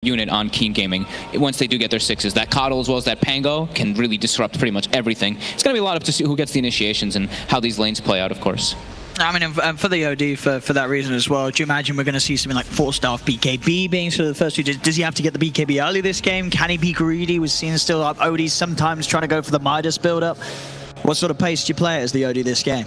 unit on Keen Gaming. Once they do get their sixes, that Coddle as well as that Pango can really disrupt pretty much everything. It's going to be a lot up to see who gets the initiations and how these lanes play out, of course. I mean, and for the OD, for that reason as well, do you imagine we're going to see something like 4-star BKB being sort of the first two? Does he have to get the BKB early this game? Can he be greedy? We've seen still up OD sometimes trying to go for the Midas build-up. What sort of pace do you play as the OD this game?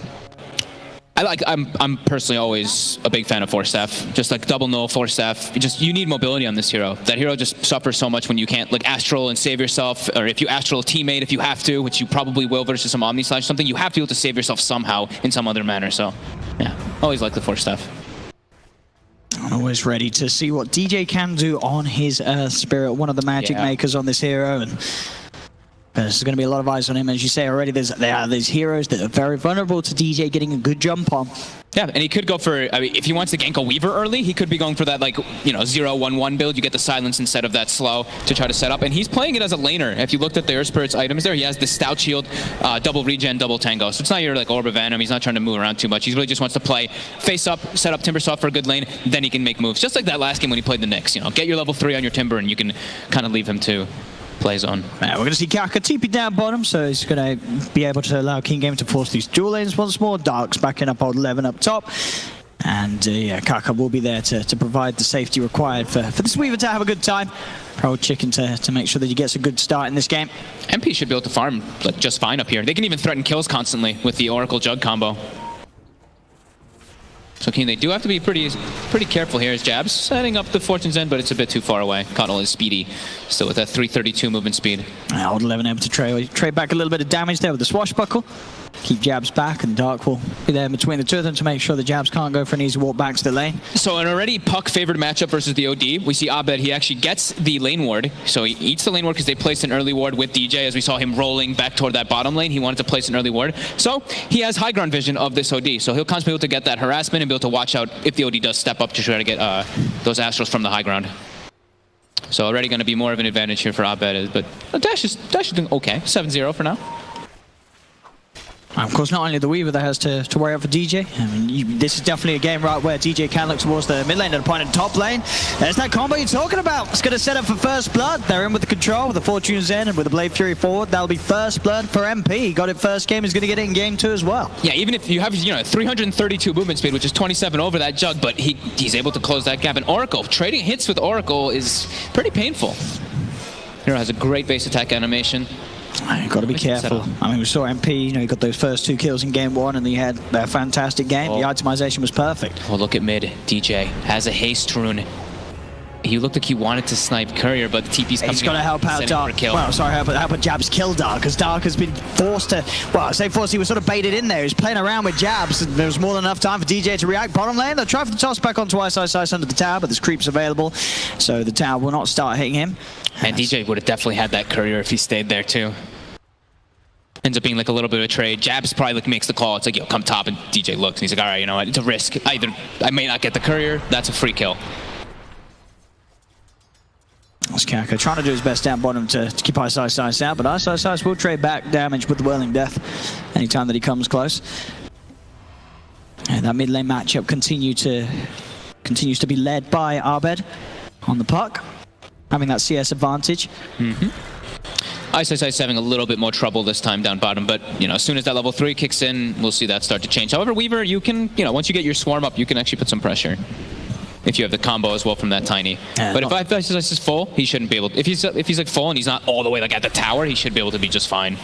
I'm personally always a big fan of Force Staff. Just like double null, Force Staff. You need mobility on this hero. That hero just suffers so much when you can't like Astral and save yourself, or if you Astral a teammate if you have to, which you probably will versus some Omni Slash something, you have to be able to save yourself somehow in some other manner. So yeah, always like the Force Staff. I'm always ready to see what DJ can do on his Spirit, one of the magic makers on this hero. And there's going to be a lot of eyes on him. As you say already, there are these heroes that are very vulnerable to DJ getting a good jump on. Yeah, and he could go for, I mean, if he wants to gank a Weaver early, he could be going for that, like, you know, 0-1-1 build. You get the silence instead of that slow to try to set up. And he's playing it as a laner. If you looked at the Earth Spirit's items there, he has the Stout Shield, double regen, double tango. So it's not your, like, Orb of Venom. He's not trying to move around too much. He really just wants to play face up, set up Timbersaw for a good lane, then he can make moves. Just like that last game when he played the Nyx, you know, get your level 3 on your Timber and you can kind of leave him to play zone. We're going to see Kaka TP down bottom, so he's going to be able to allow King Game to force these dual lanes once more. Dark's backing up old 11 up top. And yeah, Kaka will be there to provide the safety required for this Weaver to have a good time. Pro Chicken to make sure that he gets a good start in this game. MP should be able to farm like, just fine up here. They can even threaten kills constantly with the Oracle Jug combo. So Keen, they do have to be pretty careful here as Jabs setting up the Fortune's End, but it's a bit too far away. Coddle is speedy, still with that 332 movement speed. Old 11 able to trade back a little bit of damage there with the Swashbuckle. Keep Jabs back, and Dark will be there between the two of them to make sure the Jabs can't go for an easy walk back to the lane. So an already Puck-favored matchup versus the OD. We see Abed, he actually gets the lane ward. So he eats the lane ward because they placed an early ward with DJ. As we saw him rolling back toward that bottom lane, he wanted to place an early ward. So he has high ground vision of this OD. So he'll constantly be able to get that harassment and be able to watch out if the OD does step up to try to get those Astrals from the high ground. So already going to be more of an advantage here for Abed. But Dash is doing okay. 7-0 for now. Of course, not only the Weaver that has to worry out for DJ. I mean, this is definitely a game right where DJ can look towards the mid lane and opponent top lane. There's that combo you're talking about. It's going to set up for first blood. They're in with the control, with the Fortune's End, and with the Blade Fury forward. That'll be first blood for MP. He got it first game. He's going to get it in game 2 as well. Yeah, even if you have, you know, 332 movement speed, which is 27 over that Jug, but he's able to close that gap. And Oracle, trading hits with Oracle is pretty painful. Hero has a great base attack animation. You've got to be careful. I mean, we saw MP, you know, he got those first 2 kills in game 1 and he had a fantastic game. The itemization was perfect. Oh, look at mid. DJ has a haste rune. He looked like he wanted to snipe Courier, but the TP's coming. He's got to help out Dark. Well, sorry, help out Jabs kill Dark, because Dark has been forced to, well, I say forced, he was sort of baited in there. He was playing around with Jabs, and there was more than enough time for DJ to react. Bottom lane, they'll try for the toss back onto Ice under the tower, but there's creeps available, so the tower will not start hitting him. And DJ would have definitely had that Courier if he stayed there too. Ends up being like a little bit of a trade. Jabs probably like makes the call. It's like, yo, come top, and DJ looks, and he's like, all right, you know what, it's a risk. Either I may not get the Courier, that's a free kill. That's Kaka trying to do his best down bottom to keep Ice out, but Ice will trade back damage with the Whirling Death anytime that he comes close. And that mid lane matchup continues to be led by Abed on the puck, having that CS advantage. Ice having a little bit more trouble this time down bottom, but you know, as soon as that level 3 kicks in, we'll see that start to change. However, Weaver, you can, you know, once you get your swarm up, you can actually put some pressure. If you have the combo as well from that Tiny. But if Ice is full, he shouldn't be able to. If he's like full and he's not all the way like at the tower, he should be able to be just fine.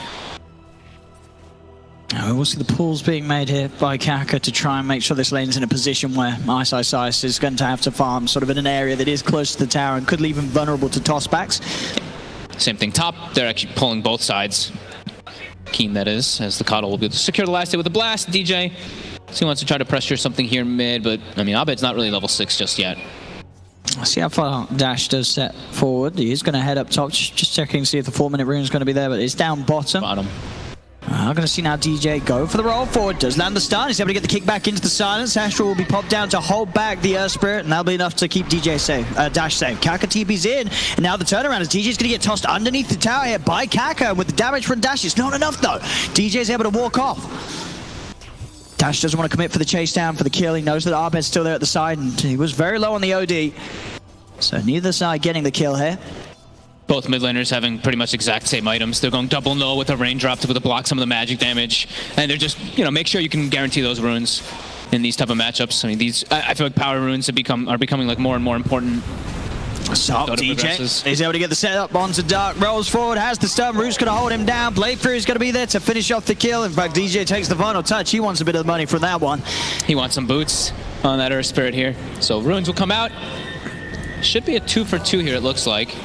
We'll see the pulls being made here by Kaka to try and make sure this lane is in a position where Ice is going to have to farm sort of in an area that is close to the tower and could leave him vulnerable to tossbacks. Same thing top, they're actually pulling both sides. Keen, that is, as the Coddle will be able to secure the last hit with a blast. DJ, so he wants to try to pressure something here mid, but I mean, Abed's not really level 6 just yet. Let's see how far Dash does set forward. He is going to head up top, just checking to see if the 4-minute rune is going to be there, but it's down bottom. I'm going to see now DJ go for the roll forward. Does land the stun. He's able to get the kick back into the silence. Astral will be popped down to hold back the Earth Spirit, and that'll be enough to keep DJ safe. Dash safe. Kaka TP's in, and now the turnaround is DJ's going to get tossed underneath the tower here by Kaka, and with the damage from Dash, it's not enough though. DJ's able to walk off. Dash doesn't want to commit for the chase down, for the kill. He knows that Abed's still there at the side, and he was very low on the OD. So neither side getting the kill here. Both mid laners having pretty much exact same items. They're going double null with a raindrop to block some of the magic damage. And they're just, make sure you can guarantee those runes in these type of matchups. I mean, I feel like power runes are becoming like more and more important. So DJ is able to get the setup onto Dark, rolls forward, has the stun, Root's going to hold him down, Blade Fury's going to be there to finish off the kill. In fact, DJ takes the final touch, he wants a bit of money from that one. He wants some boots on that Earth Spirit here. So runes will come out. Should be a 2 for 2 here, it looks like.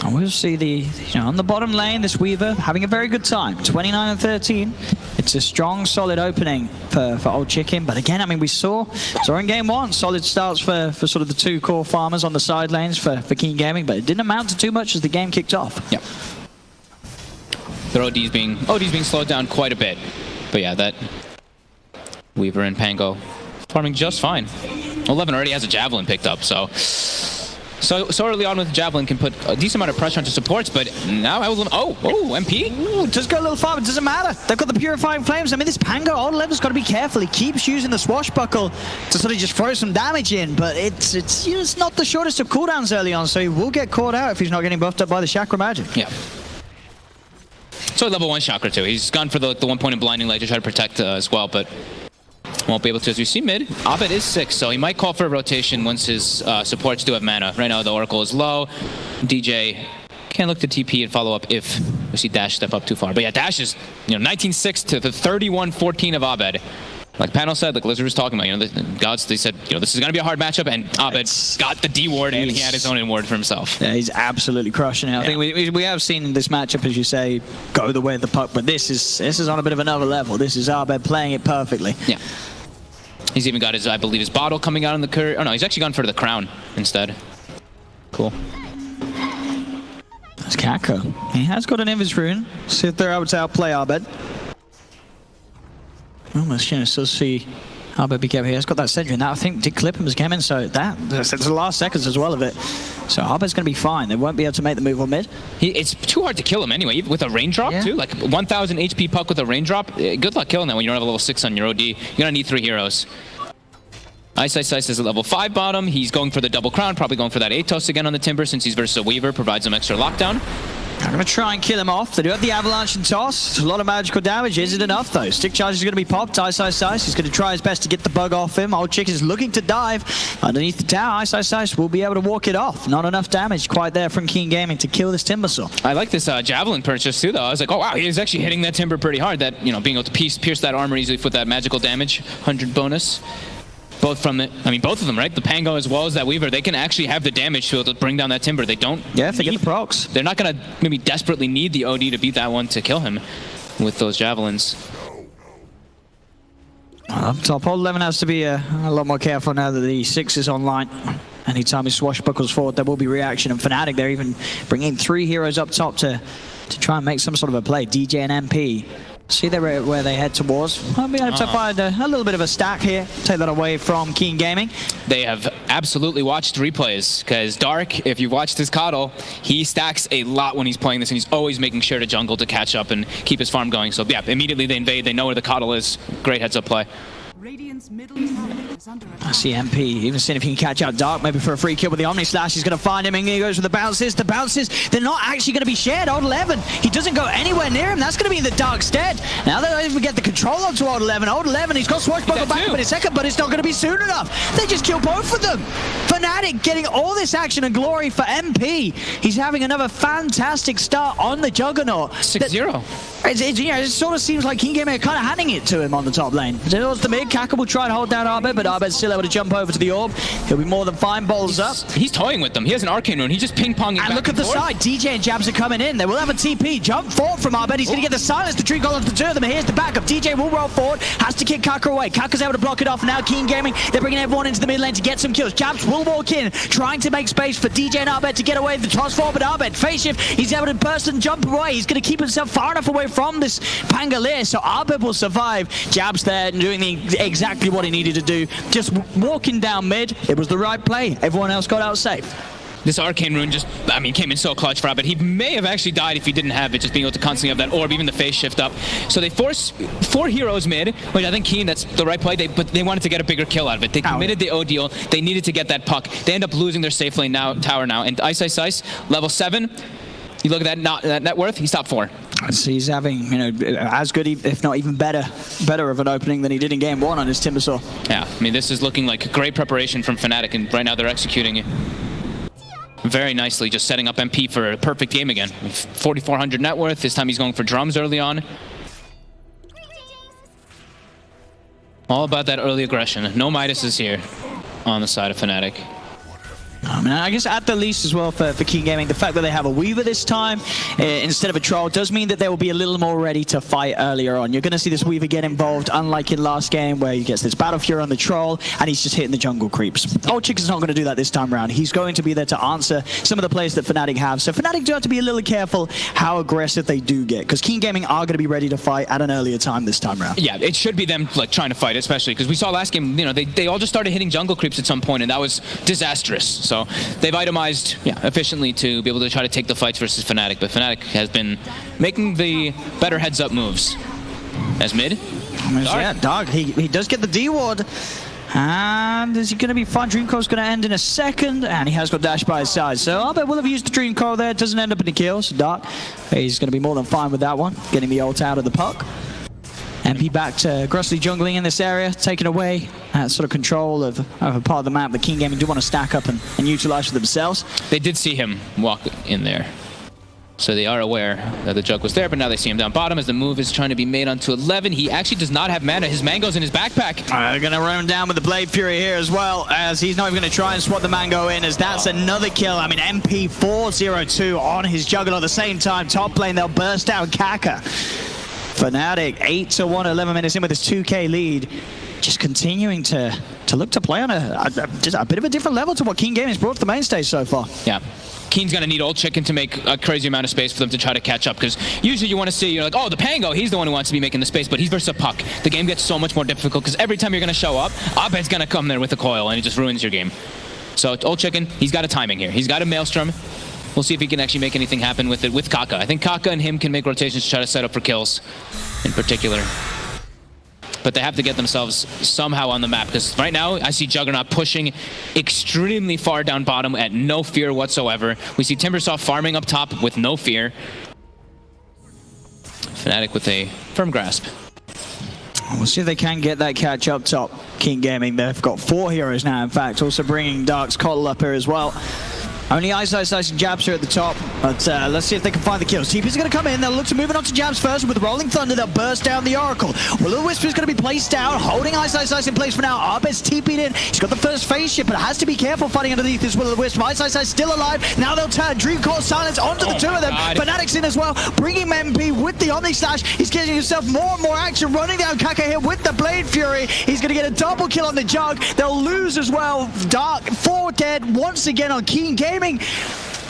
And we'll see on the bottom lane, this Weaver having a very good time. 29 and 13. It's a strong, solid opening for Old Chicken. But again, I mean, we saw in game 1, solid starts for sort of the 2 core farmers on the side lanes for Keen Gaming, but it didn't amount to too much as the game kicked off. Yep. Their OD's being slowed down quite a bit. But yeah, that Weaver and Pango farming just fine. 11 already has a Javelin picked up, so early on with Javelin can put a decent amount of pressure onto supports, but now I will... MP? Ooh, just go a little far, but it doesn't matter. They've got the Purifying Flames. I mean, this Pango, Old 11's got to be careful. He keeps using the Swashbuckle to sort of just throw some damage in, but it's not the shortest of cooldowns early on, so he will get caught out if he's not getting buffed up by the Chakra Magic. Yeah. So level 1 Chakra too. He's gone for the 1 point in Blinding Light to try to protect as well, but won't be able to. As we see mid, Abed is 6, so he might call for a rotation once his supports do have mana. Right now the Oracle is low. DJ can look to TP and follow up if we see Dash step up too far. But yeah, Dash is 19-6 to the 31-14 of Abed. Like Panel said, like Lizard was talking about, the gods, they said, this is going to be a hard matchup, and Abed got the D ward and he had his own in ward for himself. Yeah, he's absolutely crushing it. I think we have seen this matchup, as you say, go the way of the puck, but this is on a bit of another level. This is Abed playing it perfectly. Yeah. He's even got his, I believe, his bottle coming out in the curve. Oh no, he's actually gone for the crown instead. Cool. That's Kako. He has got an Invis rune. See if they're able to outplay Abed. Almost, still see Abed be careful. He has got that sentry, and that I think did clip him as came in, so that's the last seconds as well of it. So Abed's going to be fine. They won't be able to make the move on mid. It's too hard to kill him anyway, with a raindrop too. Like 1,000 HP puck with a raindrop. Good luck killing that when you don't have a level 6 on your OD. You're going to need 3 heroes. Ice is at level 5 bottom. He's going for the double crown, probably going for that Atos again on the Timber since he's versus a Weaver, provides some extra lockdown. I'm going to try and kill him off. They do have the Avalanche and Toss. It's a lot of magical damage. Is it enough, though? Stick Charge is going to be popped. Ice. He's going to try his best to get the bug off him. Old Chick is looking to dive underneath the tower. Ice will be able to walk it off. Not enough damage quite there from Keen Gaming to kill this Timbersaw. I like this Javelin purchase, too, though. I was like, oh, wow, he's actually hitting that Timber pretty hard. That, being able to pierce that armor easily with that magical damage. 100 bonus. Both of them, right? The Pango as well as that Weaver, they can actually have the damage to bring down that Timber. They don't. Yeah, if they get the procs. They're not going to maybe desperately need the OD to beat that one to kill him with those Javelins. Up top, Old 11 has to be a lot more careful now that the 6 is online. Anytime he swashbuckles forward, there will be reaction. And Fnatic, they're even bringing 3 heroes up top to try and make some sort of a play. DJ and MP. See where they head towards. I'll be able to find a little bit of a stack here. Take that away from Keen Gaming. They have absolutely watched replays, because Dark, if you've watched his Coddle, he stacks a lot when he's playing this, and he's always making sure to jungle to catch up and keep his farm going. So yeah, immediately they invade. They know where the Coddle is. Great heads up play. I see MP, even seeing if he can catch out Dark, maybe for a free kill with the Omni Slash. He's going to find him, and he goes for the bounces. The bounces, they're not actually going to be shared. Old 11, he doesn't go anywhere near him. That's going to be in the Dark stead. Now they don't even get the control onto Old 11. Old 11, he's got Swashbuckle back up in a second, but it's not going to be soon enough. They just kill both of them. Fnatic getting all this action and glory for MP. He's having another fantastic start on the Juggernaut. 6-0. It sort of seems like King Gaming are kind of handing it to him on the top lane. Towards the mid, Kaka will try and hold down Abed, but Abed's still able to jump over to the orb. He'll be more than fine, balls up. He's toying with them. He has an arcane rune. He's just ping-ponging and look at the side. DJ and Jabs are coming in. They will have a TP. Jump forward from Abed. He's going to get the silence to tree onto the 2 of them. Here's the backup. DJ will roll forward. Has to kick Kaka away. Kaka's able to block it off. Now King Gaming, they're bringing everyone into the mid lane to get some kills. Jabs will walk in, trying to make space for DJ and Abed to get away. The toss forward, but Abed, face shift. He's able to burst and jump away. He's going to keep himself far enough away from this Pangolier, so Abed will survive. Jabs there doing exactly what he needed to do. Just walking down mid. It was the right play. Everyone else got out safe. This Arcane Rune just, I mean, came in so clutch for Abed. He may have actually died if he didn't have it, just being able to constantly have that orb, even the phase shift up. So they force 4 heroes mid, which I think Keen, that's the right play, but they wanted to get a bigger kill out of it. They committed the O deal. They needed to get that puck. They end up losing their safe lane tower now. And Ice Ice Ice, level 7. You look at that net worth, he's top 4. So he's having, as good, if not even better of an opening than he did in game 1 on his Timbersaw. Yeah, I mean, this is looking like great preparation from Fnatic, and right now they're executing it very nicely, just setting up MP for a perfect game again. 4,400 net worth. This time he's going for drums early on. All about that early aggression. No Midas is here on the side of Fnatic. I mean, I guess at the least as well for Keen Gaming, the fact that they have a Weaver this time instead of a Troll does mean that they will be a little more ready to fight earlier on. You're going to see this Weaver get involved, unlike in last game where he gets this Battle Fury on the Troll and he's just hitting the jungle creeps. Old Chicken's not going to do that this time around. He's going to be there to answer some of the plays that Fnatic have. So Fnatic do have to be a little careful how aggressive they do get, because Keen Gaming are going to be ready to fight at an earlier time this time around. Yeah, it should be them like trying to fight, especially because we saw last game, they all just started hitting jungle creeps at some point, and that was disastrous. So they've itemized efficiently to be able to try to take the fights versus Fnatic, but Fnatic has been making the better heads-up moves. As mid, Dark, he does get the D-Ward. And is he going to be fine? Dream Coil's going to end in a second, and he has got Dash by his side. So I bet will have used the Dream Coil there. It doesn't end up in the kill, so Dark, he's going to be more than fine with that one. Getting the ult out of the puck. MP back to aggressively jungling in this area, taking away sort of control of a part of the map that Keen Gaming do want to stack up and utilize for themselves. They did see him walk in there, so they are aware that the jug was there, but now they see him down bottom as the move is trying to be made onto 11. He actually does not have mana. His mango's in his backpack. Going to run him down with the Blade Fury here as well, as he's not even going to try and swap the mango in, as that's another kill. I mean, MP 402 on his juggle at the same time. Top lane, they'll burst out Kaka. Fnatic 8-1, 11 minutes in with his 2K lead. Just continuing to look to play on just a bit of a different level to what Keen Gaming's brought to the main stage so far. Yeah. Keen's going to need Old Chicken to make a crazy amount of space for them to try to catch up, because usually you want to see, you're like, oh, the Pango, he's the one who wants to be making the space, but he's versus a puck. The game gets so much more difficult, because every time you're going to show up, Abed's going to come there with a coil, and it just ruins your game. So Old Chicken, he's got a timing here. He's got a Maelstrom. We'll see if he can actually make anything happen with it with Kaka. I think Kaka and him can make rotations to try to set up for kills in particular. But they have to get themselves somehow on the map, because right now I see Juggernaut pushing extremely far down bottom at no fear whatsoever. We see Timbersaw farming up top with no fear. Fnatic with a firm grasp. We'll see if they can get that catch up top. Keen Gaming, they've got 4 heroes now, in fact, also bringing Dark's Coddle up here as well. Only Ice Ice Ice and Jabs are at the top, but let's see if they can find the kills. TP's are going to come in. They'll look to move it on to Jabs first. With Rolling Thunder, they'll burst down the Oracle. Will-O-Wisp is going to be placed down, holding Ice Ice Ice in place for now. Abed's TP'd in. He's got the first phase shift, but has to be careful fighting underneath this Will-O-Wisp. Ice Ice Ice still alive. Now they'll turn Dream Coil Silence onto the two of them. Fnatic's in as well, bringing MP with the Omni Slash. He's getting himself more and more action, running down Kaka here with the Blade Fury. He's going to get a double kill on the Jug. They'll lose as well. Dark, 4 dead once again on Keen Gaming.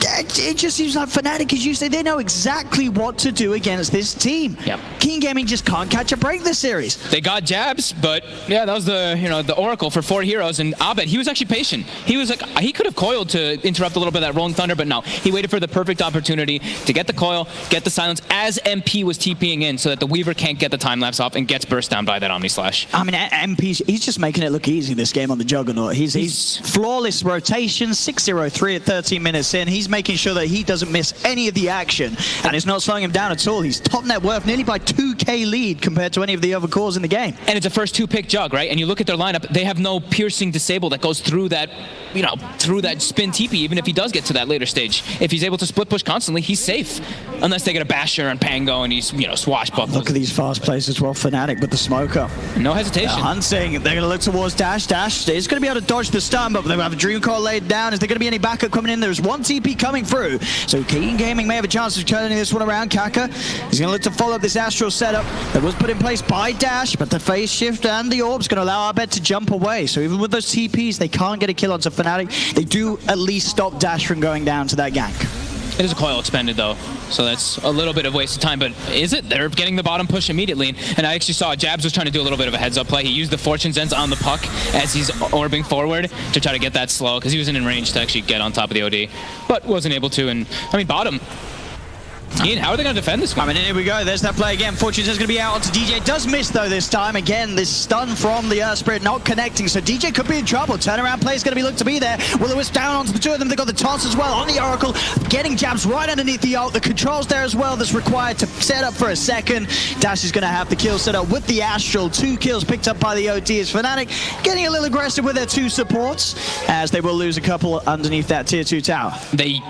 It just seems like Fnatic, as you say, they know exactly what to do against this team. Yep. Keen Gaming just can't catch a break this series. They got Jabs, but yeah, that was the Oracle for 4 heroes, and Abed, he was actually patient. He was like, he could have coiled to interrupt a little bit of that Rolling Thunder, but no, he waited for the perfect opportunity to get the coil, get the silence as MP was TPing in, so that the Weaver can't get the time lapse off and gets burst down by that Omni Slash. I mean, MP, he's just making it look easy this game on the Juggernaut. He's flawless rotation, 6-0-3 at 13 minutes in. He's making sure that he doesn't miss any of the action, and it's not slowing him down at all. He's top net worth, nearly by 2K lead compared to any of the other cores in the game. And it's a first 2-pick Jug, right? And you look at their lineup, they have no piercing disable that goes through that, through that spin TP, even if he does get to that later stage. If he's able to split push constantly, he's safe. Unless they get a Basher and Pango and he's, swashbuckles. Look at these fast plays as well, Fnatic with the smoke up. No hesitation. Hunting, they're going to look towards Dash. Dash is going to be able to dodge the stun, but they have a Dream Coil laid down. Is there going to be any backup coming in? There's 1 TP coming through. So Keen Gaming may have a chance of turning this one around. Kaka, he's going to look to follow up this Astral setup that was put in place by Dash, but the phase shift and the orb's going to allow Abed to jump away. So even with those TPs, they can't get a kill onto Fnatic. They do at least stop Dash from going down to that gank. It is a coil expended though, so that's a little bit of wasted time, but is it? They're getting the bottom push immediately, and I actually saw Jabs was trying to do a little bit of a heads-up play. He used the Fortune Ends on the puck as he's orbing forward to try to get that slow, because he wasn't in range to actually get on top of the OD, but wasn't able to, and I mean, bottom. Ian, how are they going to defend this one? I mean, here we go. There's that play again. Fortune's going to be out onto DJ. Does miss, though, this time. Again, this stun from the Earth Spirit not connecting, so DJ could be in trouble. Turnaround play is going to be looked to be there. Will-O-Wisp down onto the two of them. They've got the toss as well on the Oracle. Getting Jabs right underneath the ult. The controls there as well that's required to set up for a second. Dash is going to have the kill set up with the Astral. 2 kills picked up by the OT as Fnatic getting a little aggressive with their 2 supports, as they will lose a couple underneath that tier 2 tower. They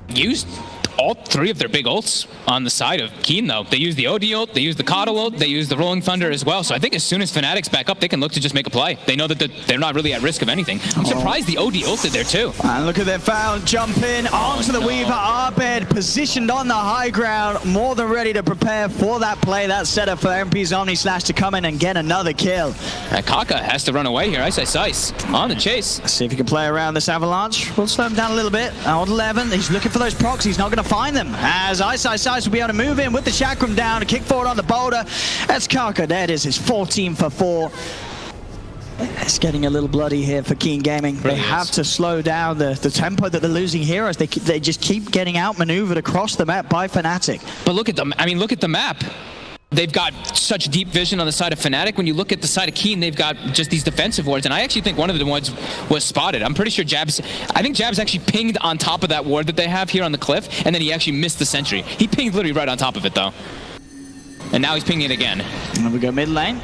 used all 3 of their big ults on the side of Keen, though. They use the OD ult, they use the Coddle ult, they use the Rolling Thunder as well. So I think as soon as Fnatic's back up, they can look to just make a play. They know that they're not really at risk of anything. I'm surprised the OD ulted there too. And look at their foul, jump in onto the Weaver. Arbed positioned on the high ground, more than ready to prepare for that play. That setup for MP's Omni Slash to come in and get another kill. Kaka has to run away here. Ice on the chase. Let's see if he can play around this Avalanche. We'll slow him down a little bit. Old 11, he's looking for those procs. He's not going to find them, as Ice will be able to move in with the Chakram down to kick forward on the boulder. That's Kaka. That is his 14 for 4. It's getting a little bloody here for Keen Gaming. They have to slow down the tempo that they're losing here, as they just keep getting outmaneuvered across the map by Fnatic. But look at them. I mean, look at the map. They've got such deep vision on the side of Fnatic. When you look at the side of Keen, they've got just these defensive wards, and I actually think one of the wards was spotted. I'm pretty sure I think Jabs actually pinged on top of that ward that they have here on the cliff, and then he actually missed the sentry. He pinged literally right on top of it, though. And now he's pinging it again. And we go mid lane.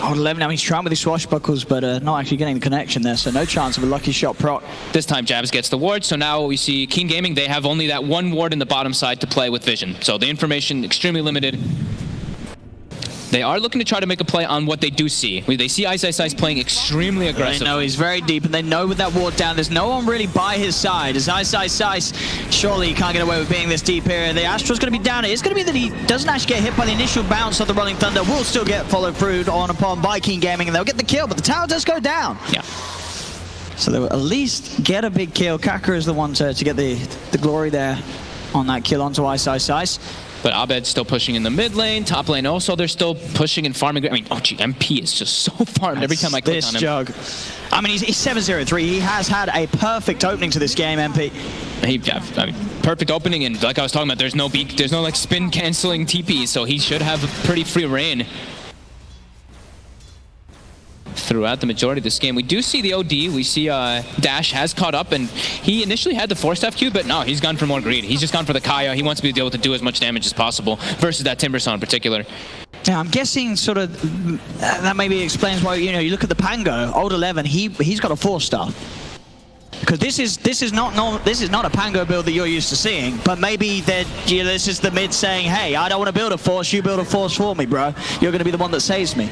Old 11, now he's trying with his swashbuckles, but not actually getting the connection there, so no chance of a lucky shot proc. This time Jabs gets the ward, so now we see Keen Gaming, they have only that one ward in the bottom side to play with vision. So the information extremely limited. They are looking to try to make a play on what they do see. They see Ice playing extremely aggressive. They know he's very deep, and they know with that ward down, there's no one really by his side. As Ice, surely he can't get away with being this deep here. The Astral's going to be down. It's going to be that he doesn't actually get hit by the initial bounce of the Rolling Thunder. Will still get followed through on upon by Keen Gaming, and they'll get the kill, but the tower does go down. Yeah. So they will at least get a big kill. Kaka is the one to get the glory there on that kill onto Ice. But Abed's still pushing in the mid lane, top lane also, they're still pushing and farming. I mean, oh gee, MP is just so farmed every time I click on him. Jug. I mean, he's 7-0-3. He has had a perfect opening to this game, MP. I mean, perfect opening, and like I was talking about, there's no like spin canceling TP, so he should have a pretty free reign throughout the majority of this game. We do see the OD. We see Dash has caught up, and he initially had the 4-staff Q, but no, he's gone for more greed. He's just gone for the Kaya. He wants to be able to do as much damage as possible versus that Timbersaw in particular. Yeah, I'm guessing sort of that maybe explains why, you look at the Pango, old 11, he's got a 4-star. Because this is not a Pango build that you're used to seeing, but maybe this is the mid saying, hey, I don't want to build a force, you build a force for me, bro. You're going to be the one that saves me.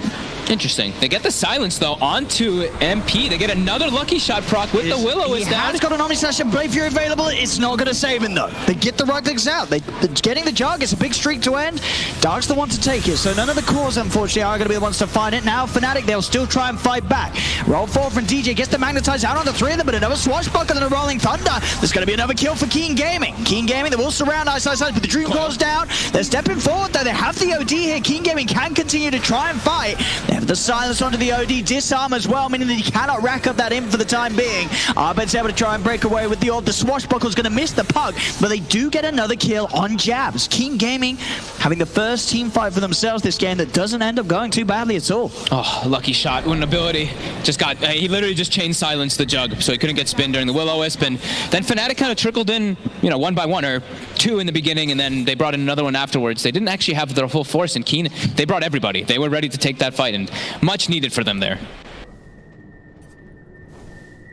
Interesting. They get the silence, though, onto MP. They get another lucky shot proc with the Will-O-Wisp down. He's got an Omni Slash and Brave Fury available. It's not going to save him, though. They get the right clicks out. They're getting the jug. It's a big streak to end. Dark's the one to take it, so none of the cores, unfortunately, are going to be the ones to find it. Now, Fnatic, they'll still try and fight back. Roll forward from DJ, gets the Magnetize out on the 3 of them, but another swashbuckle and a Rolling Thunder. There's going to be another kill for Keen Gaming. Keen Gaming, they will surround Ice, but the Dream Claw's down. They're stepping forward, though. They have the OD here. Keen Gaming can continue to try and fight. They have the silence onto the OD, disarm as well, meaning that he cannot rack up that imp for the time being. Arbed's able to try and break away with the ult. The swashbuckle's going to miss the puck, but they do get another kill on Jabs. Keen Gaming having the first team fight for themselves this game that doesn't end up going too badly at all. Oh, lucky shot, one ability. He literally just chain silenced the jug, so he couldn't get spin during the Will-O-Wisp, and then Fnatic kind of trickled in, one by one, or 2 in the beginning, and then they brought in another one afterwards. They didn't actually have their full force, and Keen, they brought everybody. They were ready to take that fight, and much needed for them there.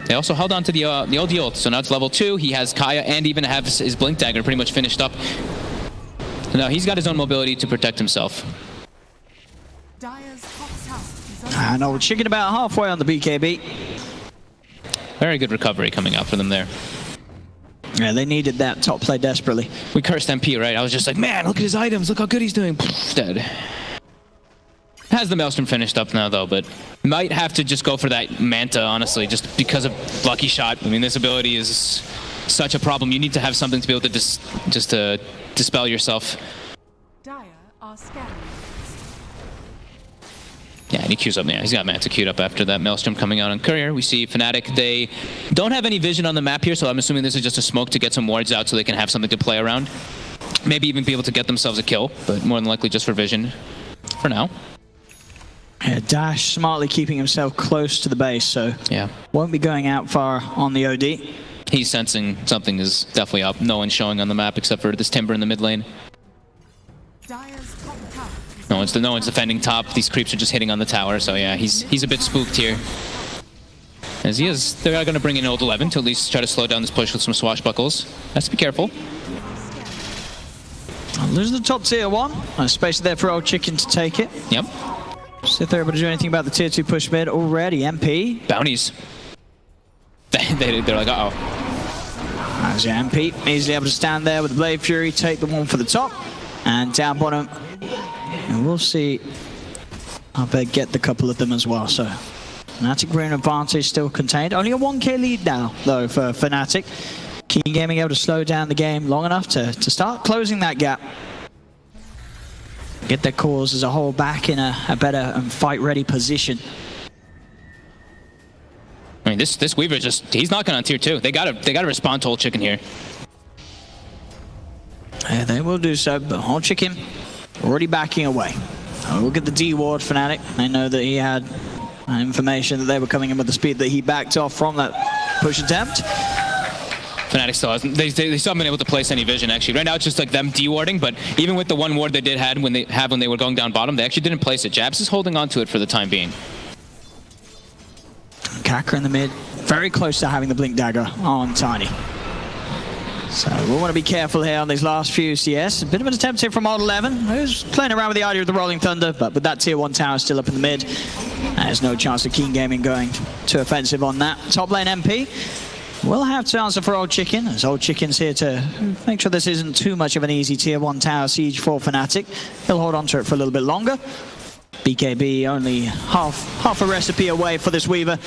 They also held on to the OD ult, so now it's level 2. He has Kaya and even have his Blink Dagger pretty much finished up. So now he's got his own mobility to protect himself. And old chicken about halfway on the BKB. Very good recovery coming out for them there. Yeah, they needed that top play desperately. We cursed MP, right? I was just like, man, look at his items. Look how good he's doing. Dead. Has the Maelstrom finished up now, though, but might have to just go for that Manta, honestly, just because of lucky shot. I mean, this ability is such a problem. You need to have something to be able to just to dispel yourself. Dire are scanning. Yeah, and he queues up. Yeah, he's got Manta queued up after that Maelstrom coming out on Courier. We see Fnatic. They don't have any vision on the map here, so I'm assuming this is just a smoke to get some wards out so they can have something to play around. Maybe even be able to get themselves a kill, but more than likely just for vision for now. Yeah, Dash smartly keeping himself close to the base, so yeah, won't be going out far on the OD. He's sensing something is definitely up. No one's showing on the map except for this Timber in the mid lane. Dire's top tower. No one's defending top. These creeps are just hitting on the tower, so yeah, he's a bit spooked here. As he is, they're going to bring in Old 11 to at least try to slow down this push with some swashbuckles. Has to be careful. Lose the top tier 1. Space there for Old Chicken to take it. Yep. See if they're able to do anything about the tier 2 push mid already. MP. Bounties. They're like, uh-oh. As MP easily able to stand there with the Blade Fury, take the one for the top, and down bottom. And we'll see. I bet get the couple of them as well. So Fnatic rune advantage still contained. Only a 1k lead now, though, for Fnatic. Keen Gaming able to slow down the game long enough to start closing that gap. Get their cause as a whole back in a better and fight-ready position. I mean, this Weaver he's knocking on tier 2. They gotta respond to Old Chicken here. Yeah, they will do so, but Old Chicken already backing away. We'll get the D ward Fnatic. They know that he had information that they were coming in with the speed that he backed off from that push attempt. Fnatic still hasn't. They still haven't been able to place any vision, actually. Right now, it's just like them de-warding, but even with the one ward they did have when they were going down bottom, they actually didn't place it. Jabs is holding on to it for the time being. Kaka in the mid, very close to having the Blink Dagger on Tiny. So we'll want to be careful here on these last few CS. A bit of an attempt here from Old 11, who's playing around with the idea of the Rolling Thunder, but with that tier 1 tower still up in the mid, there's no chance of Keen Gaming going too offensive on that. Top lane MP will have to answer for Old Chicken, as Old Chicken's here to make sure this isn't too much of an easy tier 1 tower siege for Fnatic. He'll hold on to it for a little bit longer. BKB only half a recipe away for this Weaver.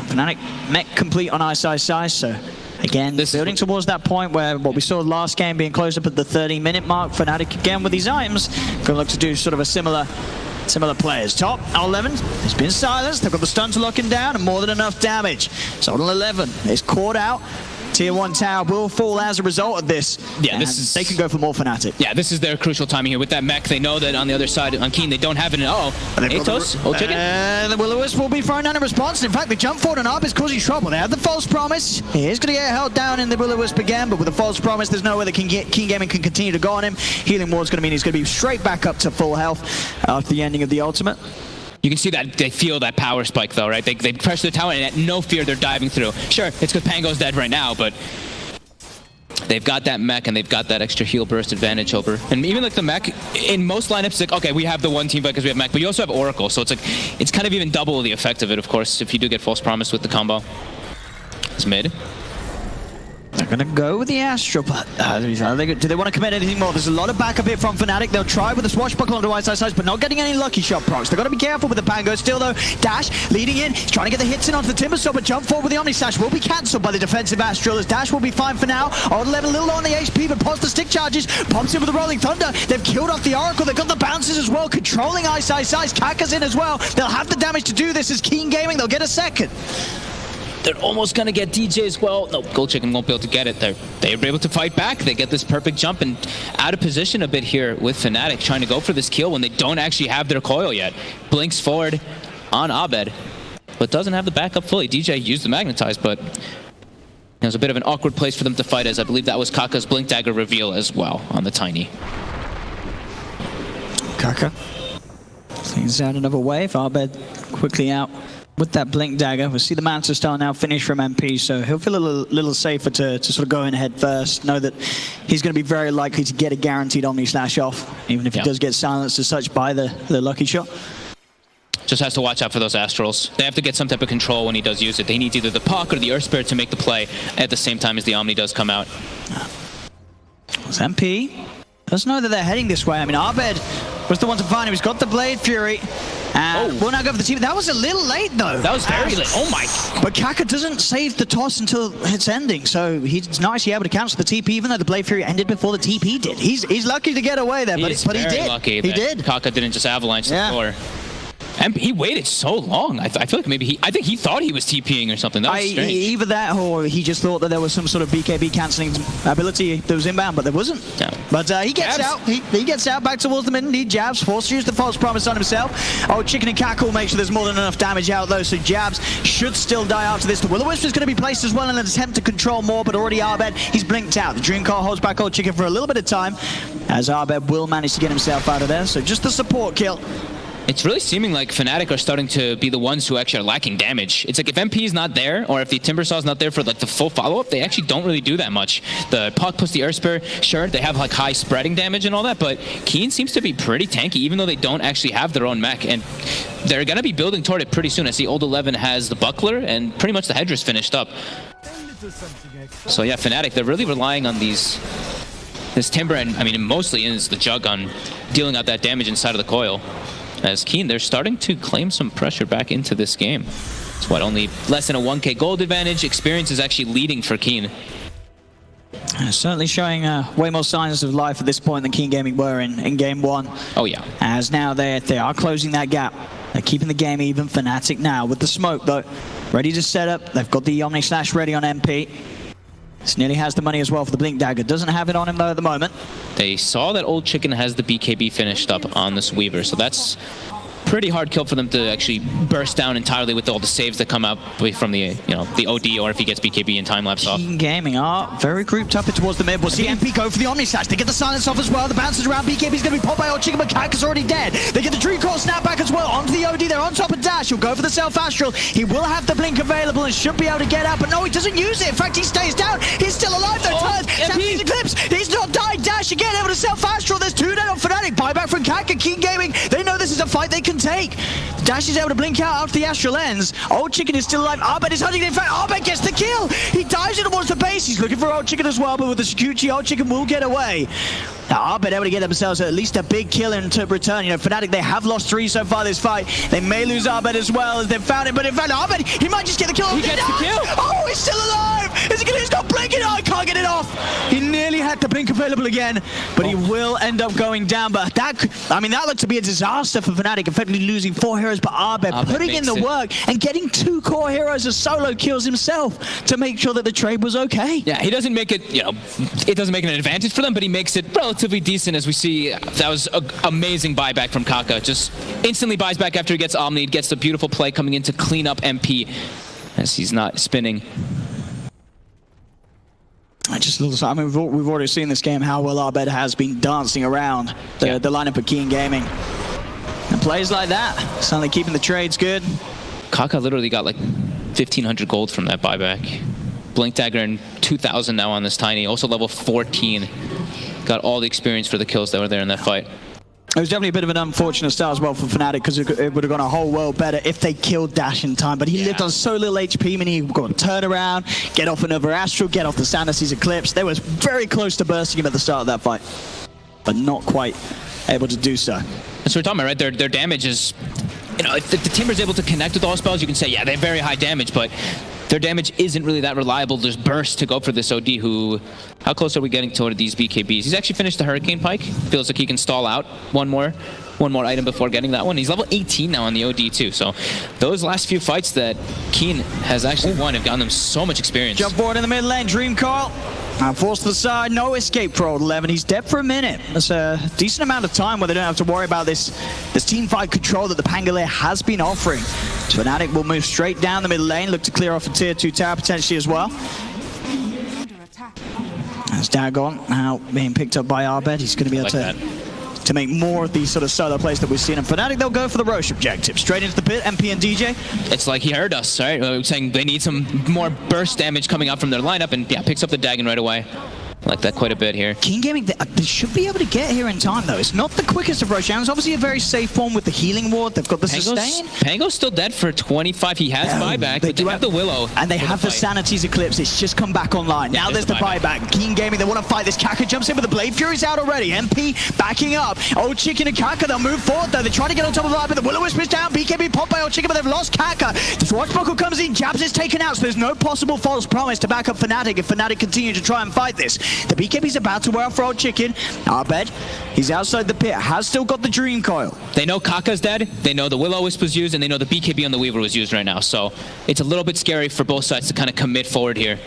Fnatic mech complete on Ice, so again, building towards that point where what we saw last game being closed up at the 30-minute mark. Fnatic again with these items going to look to do sort of a similar players. Top, Old 11 has been silenced. They've got the stun to lock him down and more than enough damage. So Old 11 is caught out. Tier 1 tower will fall as a result of this. Yeah, they can go for more Fnatic. Yeah, this is their crucial timing here with that mech. They know that on the other side, on Keen, they don't have it. Atos, Old Chicken. The Will-O-Wisp will be thrown down in response. In fact, they jump forward and Arb is causing trouble. They have the false promise. He is going to get held down in the Will-O-Wisp again, but with the false promise, there's no way that Keen Gaming can continue to go on him. Healing ward's going to mean he's going to be straight back up to full health after the ending of the ultimate. You can see that they feel that power spike, though, right? They pressure the tower, and at no fear, they're diving through. Sure, it's because Pango's dead right now, but they've got that mech, and they've got that extra heal burst advantage over. And even like the mech, in most lineups, it's like, okay, we have the one team fight because we have mech, but you also have Oracle, so it's like, it's kind of even double the effect of it, of course, if you do get false promise with the combo. It's mid. They're going to go with the Astral, but do they want to commit anything more? There's a lot of backup here from Fnatic. They'll try with the swashbuckle onto Ice, but not getting any lucky shot procs. They've got to be careful with the Pango. Still, though, Dash leading in. He's trying to get the hits in onto the Timber Saw, but jump forward with the Omni Slash will be cancelled by the defensive Astral, as Dash will be fine for now. Old 11 a little low on the HP, but pops the stick charges. Pumps in with the Rolling Thunder. They've killed off the Oracle. They've got the bounces as well, controlling Ice. Kaka's in as well. They'll have the damage to do this as Keen Gaming. They'll get a second. They're almost going to get DJ as well. No, Gold Chicken won't be able to get it. They're able to fight back. They get this perfect jump and out of position a bit here with Fnatic trying to go for this kill when they don't actually have their coil yet. Blinks forward on Abed, but doesn't have the backup fully. DJ used the Magnetize, but it was a bit of an awkward place for them to fight, as I believe that was Kaka's Blink Dagger reveal as well on the Tiny. Kaka cleans out another wave. Abed quickly out with that Blink Dagger. We'll see the Manta Star now finish from MP, so he'll feel a little safer to sort of go in head first. Know that he's going to be very likely to get a guaranteed Omni Slash off, even if he does get silenced as such by the lucky shot. Just has to watch out for those Astrals. They have to get some type of control when he does use it. They need either the Puck or the Earth Spirit to make the play at the same time as the Omni does come out. It's MP does know that they're heading this way. I mean, Abed was the one to find him. He's got the Blade Fury, And will now go for the TP. That was a little late though. That was very late. Oh my. But Kaka doesn't save the toss until it's ending, so he's nicely able to cancel the TP, even though the Blade Fury ended before the TP did. He's lucky to get away there, but he did. Lucky he did. Kaka didn't just avalanche the floor. And he waited so long. I feel like maybe I think he thought he was TPing or something. That was strange. Either that or he just thought that there was some sort of BKB cancelling ability that was inbound, but there wasn't. No. But he gets out. He gets out back towards the mid. He jabs, forced to use the false promise on himself. Oh, Chicken and Kaka will make sure there's more than enough damage out though, so jabs should still die after this. The Will-O-Wisp is going to be placed as well in an attempt to control more, but already Arbed, he's blinked out. The Dream Car holds back Old Chicken for a little bit of time, as Arbed will manage to get himself out of there, so just the support kill. It's really seeming like Fnatic are starting to be the ones who actually are lacking damage. It's like if MP is not there, or if the Timbersaw's not there for like the full follow-up, they actually don't really do that much. The Puck plus the Earth Spur, sure, they have like high spreading damage and all that, but Keen seems to be pretty tanky, even though they don't actually have their own mech, and they're going to be building toward it pretty soon. I see Old 11 has the Buckler, and pretty much the Hedge is finished up. So yeah, Fnatic, they're really relying on this Timber, and I mean, mostly is the Jug on dealing out that damage inside of the coil. As Keen, they're starting to claim some pressure back into this game. It's what, only less than a 1k gold advantage. Experience is actually leading for Keen. Certainly showing way more signs of life at this point than Keen Gaming were in game one. Oh yeah. As now they are closing that gap. They're keeping the game even. Fnatic now with the smoke though. Ready to set up. They've got the Omni Slash ready on MP. This nearly has the money as well for the Blink Dagger. Doesn't have it on him though at the moment. They saw that Old Chicken has the BKB finished up on this Weaver, so that's pretty hard kill for them to actually burst down entirely with all the saves that come out from the the OD, or if he gets BKB in time lapse off. Keen Gaming are very grouped up towards the mid. We'll see MP go for the Omni Slash. They get the silence off as well. The bounces around. BKB's going to be popped by Old Chicken, but Kaka's already dead. They get the Dream Core snap back as well onto the OD. They're on top of Dash. He'll go for the Self Astral. He will have the blink available and should be able to get out, but no, he doesn't use it. In fact, he stays down. He's still alive though. Turns. Eclipse. He's not died. Dash again able to Self Astral. There's 2 dead on Fnatic. Buyback from Kaka. Keen Gaming, they know this is a fight they can take. Dash is able to blink out after the Astral ends. Old Chicken is still alive. Arbed is hunting. In fact, Arbed gets the kill. He dives towards the base. He's looking for Old Chicken as well, but with the Sakuchi, Old Chicken will get away. Now, Arbed able to get themselves at least a big kill into return. You know, Fnatic, they have lost 3 so far this fight. They may lose Arbed as well as they've found it, but in fact, Arbed, he might just get the kill. He gets the kill. Oh, he's still alive. Is he gonna, he's got blinking. Oh, he can't get it off. He nearly had the blink available again, but he will end up going down. But that, I mean, that looked to be a disaster for Fnatic, effectively losing 4 heroes, but Arbed putting in the work and getting 2 core heroes as solo kills himself to make sure that the trade was okay. Yeah, he doesn't make it, it doesn't make it an advantage for them, but he makes it relatively decent. As we see, that was an amazing buyback from Kaka. Just instantly buys back after he gets Omni, gets the beautiful play coming in to clean up MP as he's not spinning. I mean, we've already seen this game how well Arbed has been dancing around the lineup of Keen Gaming. And plays like that, suddenly keeping the trades good. Kaka literally got like 1,500 gold from that buyback. Blink Dagger and 2,000 now on this Tiny. Also level 14. Got all the experience for the kills that were there in that fight. It was definitely a bit of an unfortunate start as well for Fnatic, because it would have gone a whole world better if they killed Dash in time. But he lived on so little HP, meaning he would go and turn around, get off another Astral, get off the Sanacy's Eclipse. They was very close to bursting him at the start of that fight, but not quite able to do so. That's what we're talking about, right? Their damage is, if the Timber's able to connect with all spells, you can say, yeah, they have very high damage, but their damage isn't really that reliable. There's burst to go for this OD who... How close are we getting toward these BKBs? He's actually finished the Hurricane Pike. Feels like he can stall out one more item before getting that one. He's level 18 now on the OD too. So those last few fights that Keen has actually won have gotten them so much experience. Jump forward in the mid lane, Dream Call. Forced to the side, no escape for Old 11. He's dead for a minute. That's a decent amount of time where they don't have to worry about this team fight control that the Pangolier has been offering. So Fnatic will move straight down the mid lane, look to clear off a tier 2 tower potentially as well. That's Dagon now being picked up by Arbed. He's going to be able to make more of these sort of solo plays that we've seen. And Fnatic, they'll go for the Roche objective. Straight into the pit, MP and DJ. It's like he heard us, right? Saying they need some more burst damage coming out from their lineup, and yeah, picks up the Dagon right away. Like that quite a bit here. King Gaming, they should be able to get here in time, though. It's not the quickest of rush downs. Obviously, a very safe form with the healing ward. They've got the sustain. Pango's still dead for 25. He has buyback, but they have the Willow. And they have the Sanity's Eclipse. It's just come back online. Now there's the buyback. King Gaming, they want to fight this. Kaka jumps in with the Blade Fury's out already. MP backing up. Old Chicken and Kaka, they'll move forward, though. They're trying to get on top of the line, but the Will-O-Wisp is down. BKB popped by Old Chicken, but they've lost Kaka. The Swashbuckle comes in. Jabs is taken out, so there's no possible false promise to back up Fnatic if Fnatic continue to try and fight this. The BKB's about to wear off for Old Chicken. Abed, he's outside the pit, has still got the Dream Coil. They know Kaka's dead, they know the Will-O-Wisp was used, and they know the BKB on the Weaver was used right now. So it's a little bit scary for both sides to kind of commit forward here.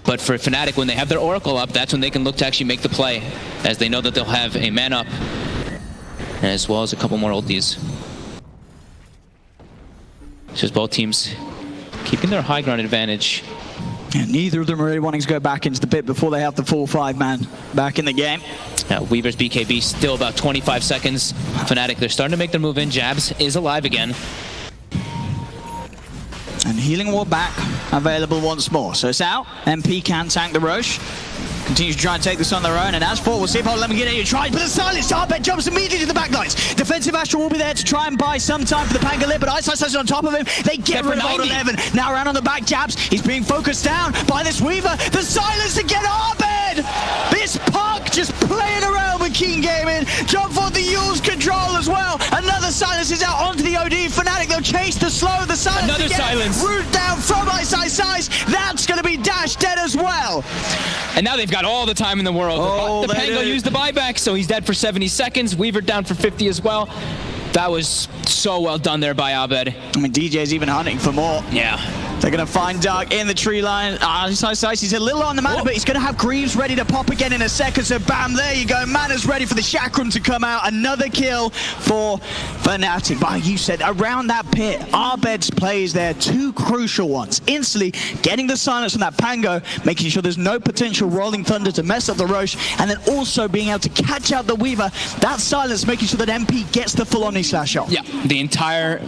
But for Fnatic, when they have their Oracle up, that's when they can look to actually make the play, as they know that they'll have a man up, as well as a couple more ultis. It's just both teams keeping their high ground advantage. And neither of them are really wanting to go back into the pit before they have the full 5-man back in the game. Now, Weaver's BKB still about 25 seconds. Fnatic, they're starting to make their move in. Jabs is alive again. And Healing Ward back, available once more. So it's out. MP can tank the Roche. Continues to try and take this on their own, and as for, we'll see if I'll let me get it. Try, but the silence. Arbet jumps immediately to the backlines. Defensive Astral will be there to try and buy some time for the Pangolin, but Ice is on top of him. They get rid of Old 11. Now around on the back, Jabs. He's being focused down by this Weaver. The silence to get Arbet. This puck just playing around with King Gaming. Jump for the Yule's control as well. Another silence is out onto the OD. Fnatic, they'll chase the slow. The silence. Another silence. Root down from Ice. That's going to be Dash dead as well. And now they've got all the time in the world. Oh, the Pango used the buyback, so he's dead for 70 seconds. Weaver down for 50 as well. That was so well done there by Abed. I mean, DJ's even hunting for more. Yeah. They're going to find Dark in the tree line. He's a little on the mana, but he's going to have Greaves ready to pop again in a second. So bam, there you go. Mana's ready for the Chakram to come out. Another kill for Fnatic. But you said around that pit, Abed's plays there, two crucial ones. Instantly getting the silence from that Pango, making sure there's no potential Rolling Thunder to mess up the Roche, and then also being able to catch out the Weaver. That silence making sure that MP gets the full Omni Slash off. Yeah, the entire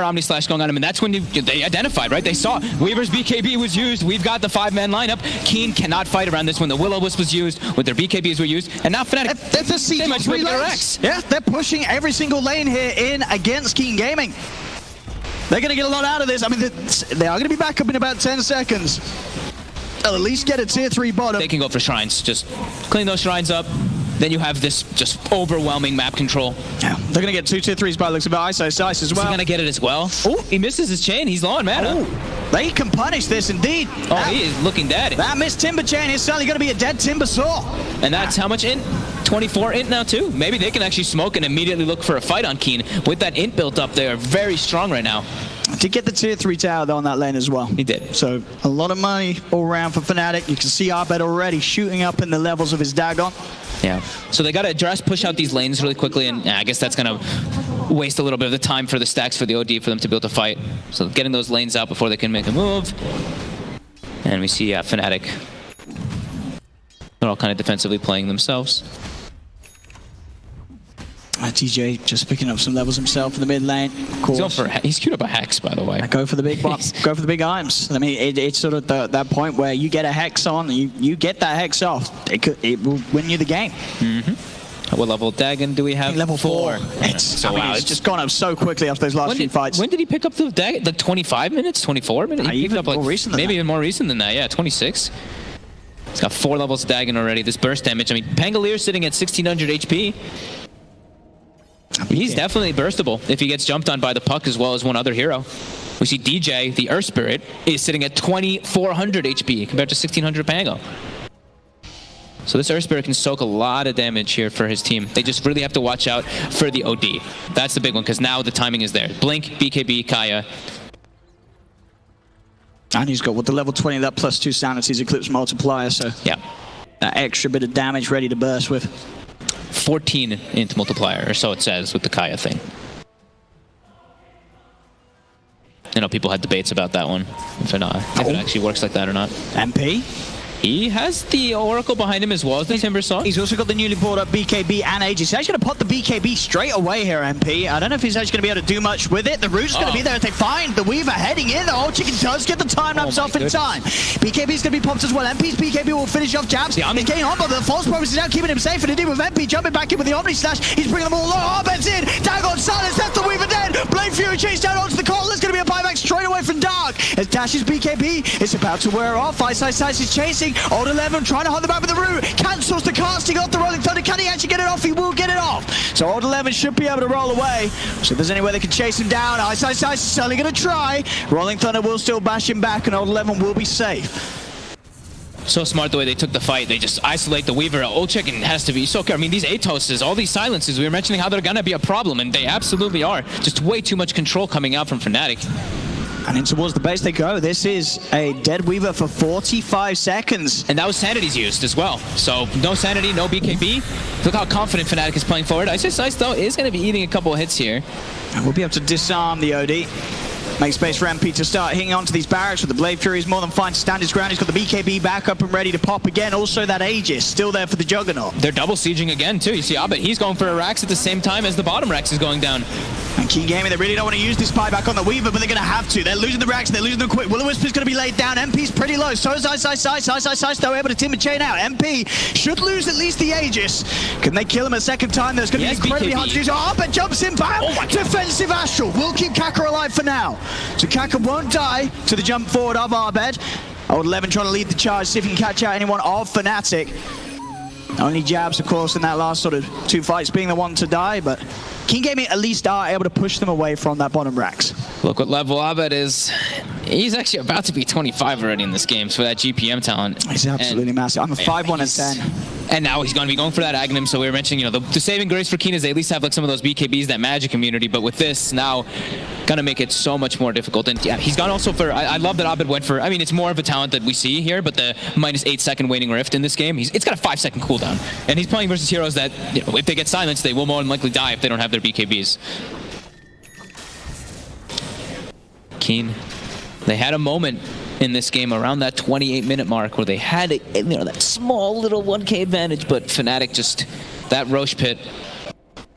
Omni Slash going on him, and that's when they identified, right? They saw Weaver's BKB was used. We've got the 5-man lineup. Keen cannot fight around this when the Will-O-Wisp was used, when their BKBs were used, and now Fnatic, they might swing their X. Yeah, they're pushing every single lane here in against King Gaming. They're going to get a lot out of this. I mean, they are going to be back up in about 10 seconds. They'll at least get a tier 3 bottom. They can go for shrines. Just clean those shrines up. Then you have this just overwhelming map control. Yeah, they're going to get 2 tier 3s by the looks of it. Ice as well. He's going to get it as well. Oh, he misses his chain. He's low on mana. They can punish this indeed. Oh, he is looking dead. That missed Timber chain is certainly going to be a dead Timber Saw. And that's how much int? 24 int now too. Maybe they can actually smoke and immediately look for a fight on Keen. With that int built up, they are very strong right now. To get the tier 3 tower though on that lane as well. He did. So a lot of money all around for Fnatic. You can see Abed already shooting up in the levels of his Dagon. Yeah. So they got to address, push out these lanes really quickly, and I guess that's going to waste a little bit of the time for the stacks for the OD for them to be able to fight. So getting those lanes out before they can make a move. And we see Fnatic. They're all kind of defensively playing themselves. TJ just picking up some levels himself in the mid lane. Of course. He's queued up a Hex, by the way. Go for the big box. Go for the big items. I mean, it's sort of that point where you get a Hex on, you get that Hex off. It will win you the game. Mm-hmm. What level of Dagon do we have? Level 4. It's just gone up so quickly after those last few fights. When did he pick up the Dagon? Like 25 minutes? 24 minutes? He picked up like more recent than maybe that. even more recent than that. Yeah, 26. He's got 4 levels of Dagon already. This burst damage. I mean, Pangolier sitting at 1600 HP. He's definitely burstable if he gets jumped on by the puck as well as one other hero. We see DJ, the Earth Spirit, is sitting at 2400 HP compared to 1600 Pango. So this Earth Spirit can soak a lot of damage here for his team. They just really have to watch out for the OD. That's the big one because now the timing is there. Blink, BKB, Kaya. And he's got the level 20, that plus 2 Sanity's Eclipse multiplier, so yeah, that extra bit of damage ready to burst with. 14 int multiplier, or so it says with the Kaya thing. I know people had debates about that one, if it actually works like that or not. MP He has the Oracle behind him as well as the Timbersaw. He's also got the newly bought up BKB and Aegis. He's actually going to pop the BKB straight away here, MP. I don't know if he's actually going to be able to do much with it. The Rouge's going to be there if they find the Weaver heading in. The old chicken does get the time lapse off in time. BKB's going to be popped as well. MP's BKB will finish off jabs. He's getting on, but the false promise is out, keeping him safe. And indeed with MP jumping back in with the Omni Slash. He's bringing them all low. Arbed's in. Dagon silence. Left the Weaver dead. Blade Fury chased down onto the call. There's going to be a buyback straight away from Dark. As Dash's BKB is about to wear off. Ice is chasing. Old 11 trying to hold the back with the root. Cancels the casting off the Rolling Thunder. Can he actually get it off? He will get it off. So Old 11 should be able to roll away. So if there's any way they can chase him down, Ice is certainly going to try. Rolling Thunder will still bash him back and Old 11 will be safe. So smart the way they took the fight. They just isolate the Weaver. Old Chicken has to be so careful. I mean, these Atoses, all these silences, we were mentioning how they're going to be a problem, and they absolutely are. Just way too much control coming out from Fnatic. And in towards the base they go. This is a dead Weaver for 45 seconds. And that was Sanity's used as well. So no Sanity, no BKB. Look how confident Fnatic is playing forward. Ice, though, is going to be eating a couple of hits here. And we'll be able to disarm the OD. Make space for MP to start hitting onto these barracks with the Blade Fury is more than fine to stand his ground. He's got the BKB back up and ready to pop again. Also that Aegis still there for the Juggernaut. They're double sieging again too. You see Abed, he's going for a Rax at the same time as the bottom Rax is going down. And King Gaming, they really don't want to use this spy back on the Weaver, but they're going to have to. They're losing the Rax, they're losing them quick. Will-O-Wisp going to be laid down. MP's pretty low. So is Ice, though, able to timber chain out. MP should lose at least the Aegis. Can they kill him a second time? There's going to be incredibly hard to do. So Abed jumps in back. Defensive Astral will keep Kaka alive for now. So Kaka won't die to the jump forward of Abed. Old 11 trying to lead the charge, see if he can catch out anyone of Fnatic. Only jabs, of course, in that last sort of two fights being the one to die, but King Gaming at least are able to push them away from that bottom Rax. Look what level Abed is. He's actually about to be 25 already in this game for that GPM talent. He's absolutely massive. I'm a 5-1 and 10. And now he's going to be going for that Aghanim. So we were mentioning, you know, the saving grace for Keen is they at least have like some of those BKBs, that magic immunity. But with this now, gonna make it so much more difficult. And yeah, he's gone also for. I love that Abed went for. I mean, it's more of a talent that we see here, but the -8 second waning rift in this game, it's got a 5 second cooldown, and he's playing versus heroes that, you know, if they get silenced, they will more than likely die if they don't have their BKBs. Keen, they had a moment in this game around that 28-minute mark where they had, you know, that small little 1k advantage, but Fnatic just, that Roche pit,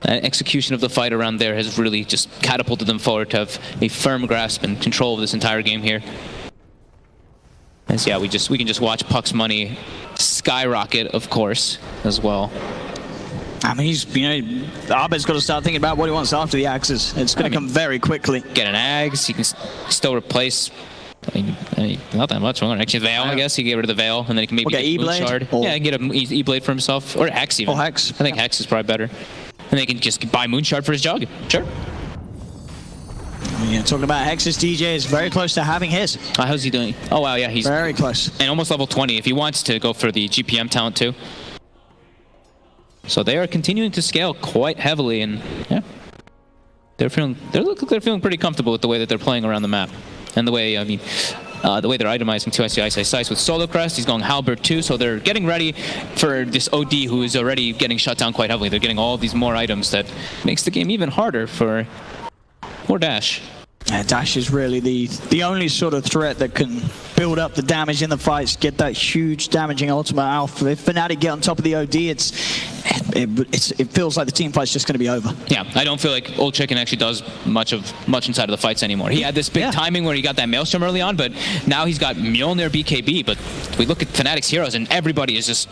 that execution of the fight around there has really just catapulted them forward to have a firm grasp and control of this entire game here. As yeah, we can just watch Puck's money skyrocket, of course, as well. I mean, he's, you know, Abed's got to start thinking about what he wants after the axes. It's going to come very quickly. Get an Ags, he can still replace. I mean, not that much more. Actually, Veil, I guess. He can get rid of the Veil, and then he can maybe get E-Blade. Shard. Yeah, he can get an E-Blade for himself. Or Hex, even. Or Hex. I think Hex is probably better. And they can just buy Moon Shard for his Jug. Sure. Yeah, talking about Hex's, DJ is very close to having his. How's he doing? Oh, wow, yeah. He's very close. And almost level 20 if he wants to go for the GPM talent, too. So they are continuing to scale quite heavily, and yeah. They're feeling pretty comfortable with the way that they're playing around the map. And the way, I mean, the way they're itemizing too. I see Ice with Solo Crest. He's going Halberd too, so they're getting ready for this OD who is already getting shut down quite heavily. They're getting all these more items that makes the game even harder for Dash. Yeah, Dash is really the only sort of threat that can build up the damage in the fights, get that huge damaging ultimate alpha. If Fnatic get on top of the OD, it feels like the team fight's just going to be over. Yeah, I don't feel like Old Chicken actually does much inside of the fights anymore. He had this big timing where he got that Maelstrom early on, but now he's got Mjolnir BKB. But we look at Fnatic's heroes, and everybody is just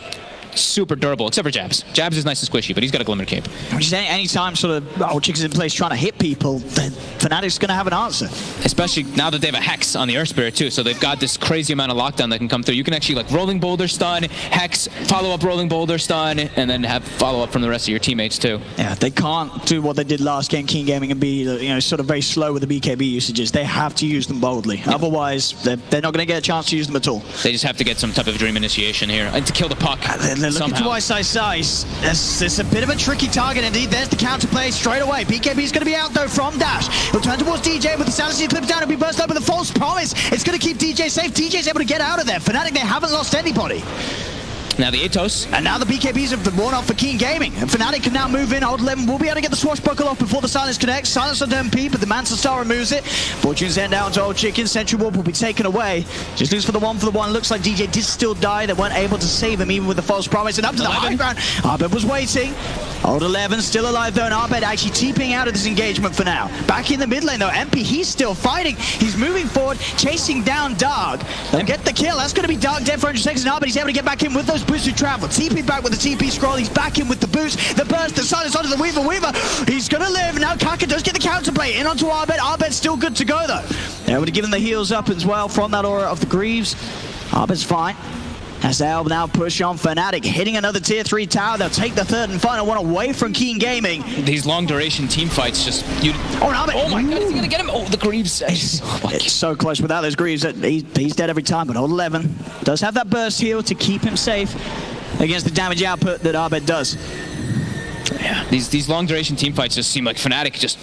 super durable, except for Jabs. Jabs is nice and squishy, but he's got a Glimmer Cape. Any time sort of Old Chicken's in place trying to hit people, then Fnatic's going to have an answer. Especially now that they have a Hex on the Earth Spirit too, so they've got this crazy amount of lockdown that can come through. You can actually like Rolling Boulder stun, Hex, follow up Rolling Boulder stun, and then have follow up from the rest of your teammates too. Yeah, they can't do what they did last game, King Gaming, and be, you know, sort of very slow with the BKB usages. They have to use them boldly. Yeah. Otherwise, they're not going to get a chance to use them at all. They just have to get some type of Dream Initiation here and to kill the Puck. They're looking to Ice. It's a bit of a tricky target indeed. There's the counterplay straight away. BKB's going to be out though from Dash. He'll turn towards DJ with the Sanity clip down and be burst up with a false promise. It's going to keep DJ safe. DJ's able to get out of there. Fnatic, they haven't lost anybody. Now the Atos. And now the BKBs have been worn off for Keen Gaming. And Fnatic can now move in. Old 11 will be able to get the swashbuckle off before the silence connects. Silence on MP, but the Mantle Star removes it. Fortune's end down to Old Chicken. Sentry Warp will be taken away. Just lose for the one. Looks like DJ did still die. They weren't able to save him even with the false promise. And up to the high ground. Arbed was waiting. Old 11 still alive though, and Arbed actually TPing out of this engagement for now. Back in the mid lane though, MP, he's still fighting. He's moving forward, chasing down Dark. They'll get the kill. That's going to be Dark dead for 100 seconds now, but he's able to get back in with those boosts who travel. TP back with the TP scroll. He's back in with the boost, the burst, the silence onto the Weaver. He's going to live. Now Kaka does get the counterplay in onto Arbed. Arbed's still good to go though. They're able to give him the heals up as well from that aura of the Greaves. Arbed's fine. As they'll now push on Fnatic, hitting another tier 3 tower. They'll take the third and final one away from Keen Gaming. These long duration team fights just... Oh my god, is he gonna get him? Oh, the Greaves. It's so close without those Greaves. He's dead every time, but Old 11 does have that burst heal to keep him safe against the damage output that Arbed does. Yeah, these long duration team fights just seem like Fnatic just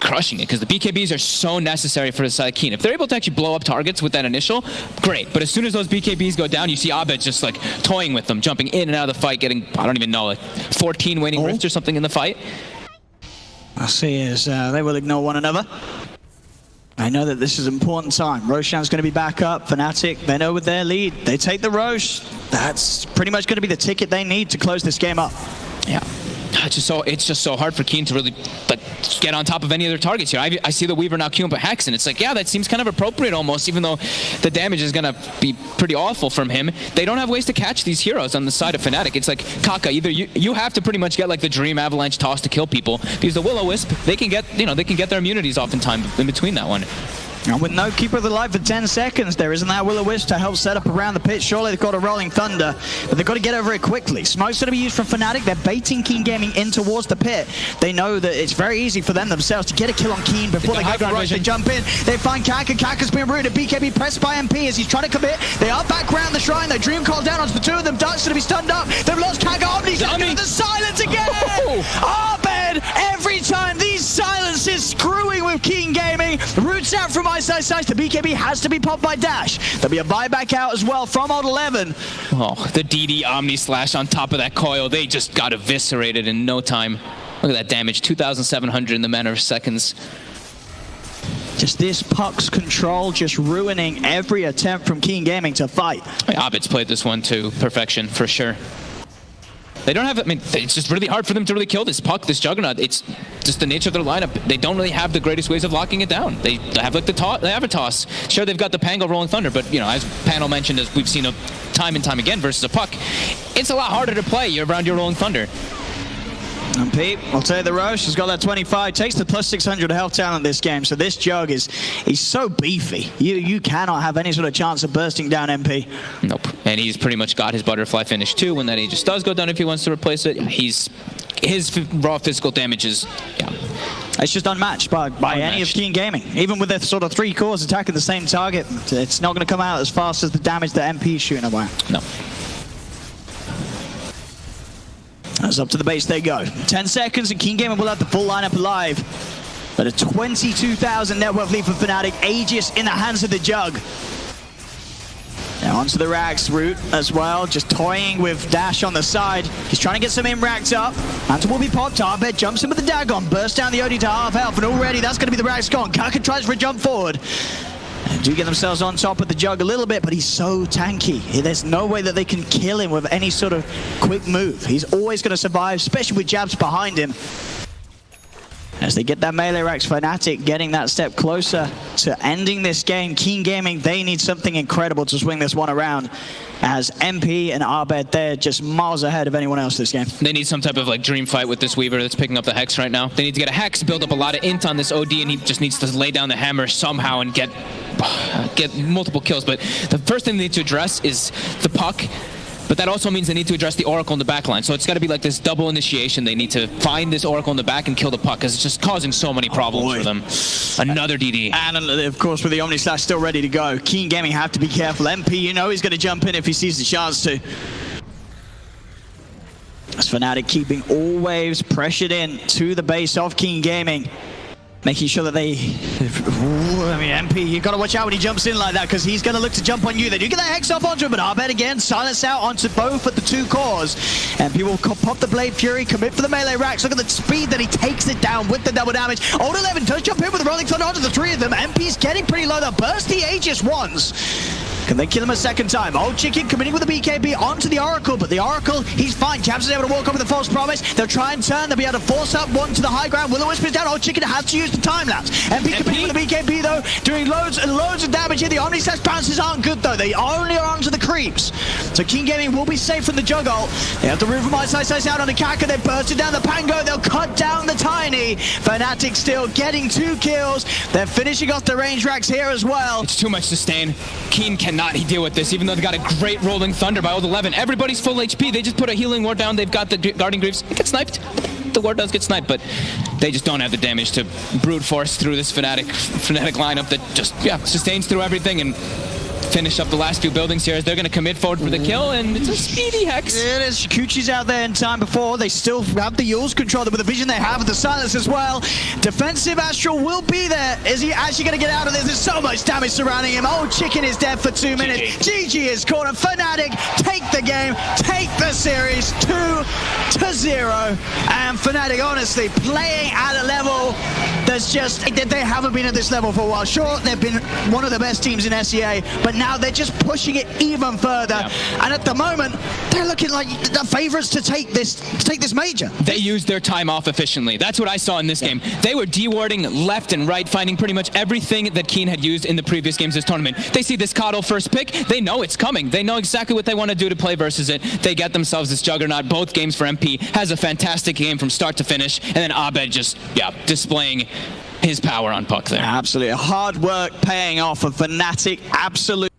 crushing it, because the BKBs are so necessary for the side of Keen. If they're able to actually blow up targets with that initial, great. But as soon as those BKBs go down, you see Abed just like toying with them, jumping in and out of the fight, getting, I don't even know, like 14 waning rifts or something in the fight. I see as they will ignore one another. I know that this is an important time. Roshan's going to be back up. Fnatic, they know with their lead, they take the Rosh. That's pretty much going to be the ticket they need to close this game up. Yeah. It's just so hard for Keen to really like get on top of any other targets here. I see the Weaver now queuing up a Hex, and it's like, yeah, that seems kind of appropriate almost, even though the damage is gonna be pretty awful from him. They don't have ways to catch these heroes on the side of Fnatic. It's like Kaka, either you have to pretty much get like the Dream Avalanche toss to kill people, because the Will-O-Wisp, they can get their immunities oftentimes in between that one. And with no Keeper of the Light for 10 seconds, there isn't that Will-O-Wisp to help set up around the pit. Surely they've got a Rolling Thunder, but they've got to get over it quickly. Smoke's going to be used from Fnatic. They're baiting Keen Gaming in towards the pit. They know that it's very easy for them themselves to get a kill on Keen before they go for rush. They jump in. They find Kaka. Kaka's been rooted. BKB pressed by MP as he's trying to commit. They are back around the shrine though. Dream calls down onto the two of them. Dark's going to be stunned up. They've lost Kaka. Omni's doing the silence again. Arbed, every time these silences screwing with Keen Gaming. Roots out from Ice. The BKB has to be popped by Dash. There'll be a buyback out as well from Old 11. Oh, the DD Omni Slash on top of that coil. They just got eviscerated in no time. Look at that damage, 2,700 in the matter of seconds. Just this Puck's control just ruining every attempt from Keen Gaming to fight. Abed's played this one to perfection, for sure. They don't have, I mean, it's just really hard for them to really kill this Puck, this Juggernaut. It's just the nature of their lineup. They don't really have the greatest ways of locking it down. They have like they have a toss. Sure, they've got the Pango Rolling Thunder, but you know, as Panel mentioned, as we've seen time and time again versus a Puck, it's a lot harder to play around your Rolling Thunder. And Pete, I'll tell you, the Roche has got that 25, takes the plus 600 health talent this game, so this Jug he's so beefy. You cannot have any sort of chance of bursting down MP. Nope, and he's pretty much got his butterfly finish too. When that Aegis does go down, if he wants to replace it, his raw physical damage is, yeah. It's just unmatched by any of Keen Gaming. Even with their sort of 3 cores attacking the same target, it's not going to come out as fast as the damage that MP is shooting away. No. As up to the base they go. 10 seconds and Keen Gaming will have the full lineup alive. But a 22,000 net worth lead for Fnatic. Aegis in the hands of the Jug. Now onto the Rax route as well. Just toying with Dash on the side. He's trying to get some racked up. Mantle will be popped. Arbed jumps in with the Dagon. Bursts down the OD to half health. And already that's going to be the Rax gone. Kaka tries for a jump forward. They do get themselves on top of the Jug a little bit, but he's so tanky. There's no way that they can kill him with any sort of quick move. He's always going to survive, especially with jabs behind him. As they get that melee Rax, Fnatic getting that step closer to ending this game. Keen Gaming, they need something incredible to swing this one around. As MP and Arbed, they're just miles ahead of anyone else this game. They need some type of like dream fight with this Weaver that's picking up the Hex right now. They need to get a Hex, build up a lot of int on this OD, and he just needs to lay down the hammer somehow and get multiple kills. But the first thing they need to address is the Puck. But that also means they need to address the Oracle in the backline. So it's got to be like this double initiation. They need to find this Oracle in the back and kill the Puck, because it's just causing so many problems for them. Another DD. And of course, with the Omni Slash still ready to go, Keen Gaming have to be careful. MP, you know he's going to jump in if he sees the chance to. As Fnatic keeping all waves pressured in to the base of Keen Gaming. making sure that they... I mean, MP, you got to watch out when he jumps in like that, because he's going to look to jump on you. They do get that Hex off onto him, but Abed again, silence out onto both at the two cores. MP will pop the Blade Fury, commit for the melee racks. Look at the speed that he takes it down with the double damage. Old 11 does jump in with the Rolling Thunder onto the three of them. MP's getting pretty low. They'll burst the Aegis once. Can they kill him a second time? Old Chicken committing with the BKB onto the Oracle, but the Oracle, he's fine. Jabs is able to walk up with a false promise. They'll try and turn. They'll be able to force up one to the high ground. Will-O-Wisp is down. Old Chicken has to use the time lapse. MP committing with the BKB though, doing loads and loads of damage here. The Omni-Slash bounces aren't good though. They only are onto the creeps. So King Gaming will be safe from the Juggle. They have the Roof of My Slice out on the Kaka. They bursted down the Pango. They'll cut down the Tiny. Fnatic still getting 2 kills. They're finishing off the range racks here as well. It's too much sustain. Keen cannot deal with this, even though they got a great Rolling Thunder by Old 11. Everybody's full HP. They just put a healing ward down. They've got the Guardian Greaves. It gets sniped. The ward does get sniped, but they just don't have the damage to brute force through this Fnatic lineup that just, sustains through everything and finish up the last few buildings here as they're going to commit forward for the kill, and it's a speedy Hex. It is. Shikuchi's out there in time before. They still have the Yules control with the vision they have with the silence as well. Defensive Astral will be there. Is he actually going to get out of this? There's so much damage surrounding him. Old Chicken is dead for 2 minutes. GG is cornered. Fnatic take the game, take the series 2-0. And Fnatic honestly playing at a level that's just, they haven't been at this level for a while. Sure, they've been one of the best teams in SEA, but now they're just pushing it even further. And at the moment, they're looking like the favorites to take this major. They used their time off efficiently. That's what I saw in this game. They were dewarding left and right, finding pretty much everything that Keen had used in the previous games this tournament. They see this Coddle first pick. They know it's coming. They know exactly what they want to do to play versus it. They get themselves this Juggernaut. Both games for MP. Has a fantastic game from start to finish. And then Abed just, displaying his power on puck there. Absolutely. Hard work paying off for Fnatic. Absolutely.